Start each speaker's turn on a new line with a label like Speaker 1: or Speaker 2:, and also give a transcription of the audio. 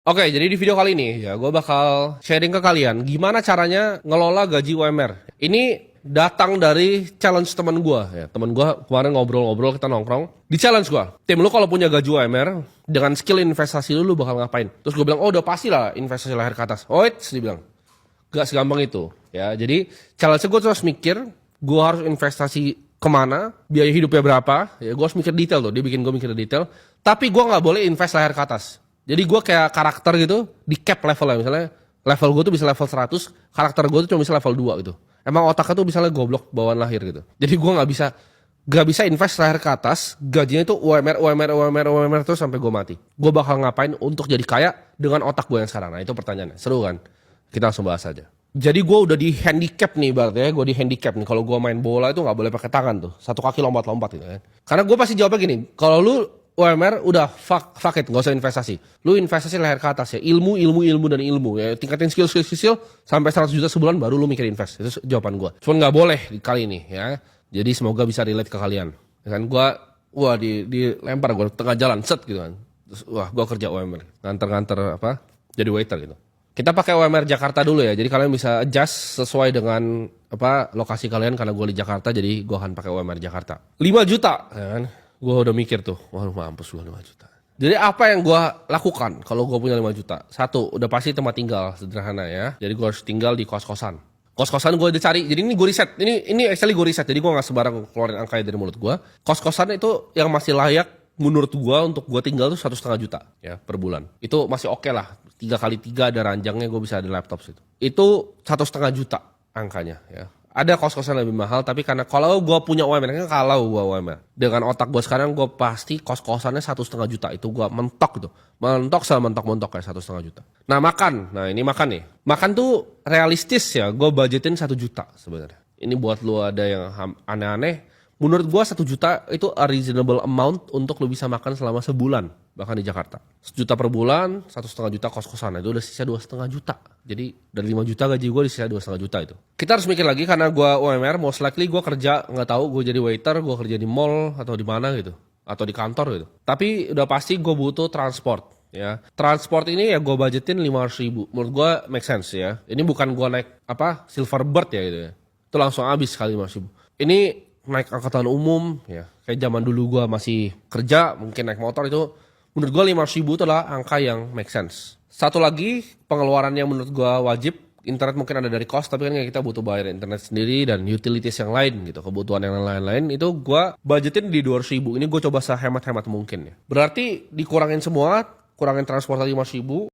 Speaker 1: Oke, jadi di video kali ini ya gue bakal sharing ke kalian gimana caranya ngelola gaji UMR. Ini datang dari challenge teman gue ya. Teman gue kemarin ngobrol-ngobrol, kita nongkrong. Di challenge gue, tim lu kalau punya gaji UMR dengan skill investasi lu bakal ngapain? Terus gue bilang, oh udah pasti lah investasi leher ke atas. Oh dia bilang, gak segampang itu ya. Jadi challenge gue terus mikir, gue harus investasi kemana, biaya hidupnya berapa. Ya gue harus mikir detail tuh, dia bikin gue mikir detail. Tapi gue gak boleh invest leher ke atas. Jadi gue kayak karakter gitu, di cap levelnya. Misalnya level gue tuh bisa level 100, karakter gue tuh cuma bisa level 2 gitu. Emang otaknya tuh misalnya goblok bawaan lahir gitu. Jadi gue gak bisa invest leher ke atas, gajinya itu UMR terus sampai gue mati. Gue bakal ngapain untuk jadi kaya dengan otak gue yang sekarang? Nah itu pertanyaannya, seru kan? Kita langsung bahas aja. Jadi gue udah di handicap nih berarti ya, gue di handicap nih. Kalau gue main bola itu gak boleh pakai tangan tuh, satu kaki lompat-lompat gitu kan. Karena gue pasti jawabnya gini, kalau lu UMR udah fuck it, gak usah investasi. Lu investasi leher ke atas ya, ilmu dan ilmu ya. Tingkatin skill sampai 100 juta sebulan baru lu mikir invest. Itu jawaban gue. Cuman gak boleh kali ini ya. Jadi semoga bisa relate ke kalian. Kan gue, dilempar gue tengah jalan set gitu kan. Terus gue kerja UMR, nganter apa? Jadi waiter gitu. Kita pakai UMR Jakarta dulu ya. Jadi kalian bisa adjust sesuai dengan apa lokasi kalian. Karena gue di Jakarta, jadi gue akan pakai UMR Jakarta. 5 juta ya kan. Gue udah mikir tuh, waduh mampus gue 5 juta. Jadi apa yang gue lakukan kalau gue punya 5 juta? Satu, udah pasti tempat tinggal, sederhana ya. Jadi gue harus tinggal di kos-kosan. Kos-kosan gue udah cari, jadi ini gue riset. Ini actually gue riset, jadi gue gak sembarang keluarin angkanya dari mulut gue. Kos-kosan itu yang masih layak menurut gue untuk gue tinggal tuh 1,5 juta ya per bulan. Itu masih oke lah, 3x3 ada ranjangnya, gue bisa ada laptop situ. Itu 1,5 juta angkanya ya. Ada kos-kosan lebih mahal, tapi karena kalau gue punya UMR, kan kalau gue UMR. Dengan otak gue sekarang, gue pasti kos-kosannya 1,5 juta. Itu gue mentok gitu. Mentok kayak 1,5 juta. Nah makan, nah ini makan nih. Makan tuh realistis ya, gue budgetin 1 juta sebenarnya. Ini buat lu ada yang aneh-aneh. Menurut gue 1 juta itu a reasonable amount untuk lu bisa makan selama sebulan. Bahkan di Jakarta. 1 juta per bulan, 1,5 juta kos-kosan. Itu udah sisa 2,5 juta. Jadi dari 5 juta gaji gue sisa 2,5 juta itu. Kita harus mikir lagi karena gue UMR, most likely gue kerja, nggak tahu gue jadi waiter, gue kerja di mall atau di mana gitu. Atau di kantor gitu. Tapi udah pasti gue butuh transport. Ya, transport ini ya gue budgetin 500 ribu. Menurut gue make sense ya. Ini bukan gue naik apa Silverbird ya gitu ya. Itu langsung habis kali 500 ribu. Ini naik angkutan umum ya, kayak zaman dulu gue masih kerja mungkin naik motor itu menurut gue 500 ribu itu adalah angka yang make sense. Satu lagi pengeluaran yang menurut gue wajib, internet mungkin ada dari kos, tapi kan kita butuh bayar internet sendiri dan utilities yang lain gitu, kebutuhan yang lain-lain itu gue budgetin di 200 ribu. Ini gue coba sehemat-hemat mungkin ya. Berarti dikurangin semua, kurangin transportasi 500 ribu.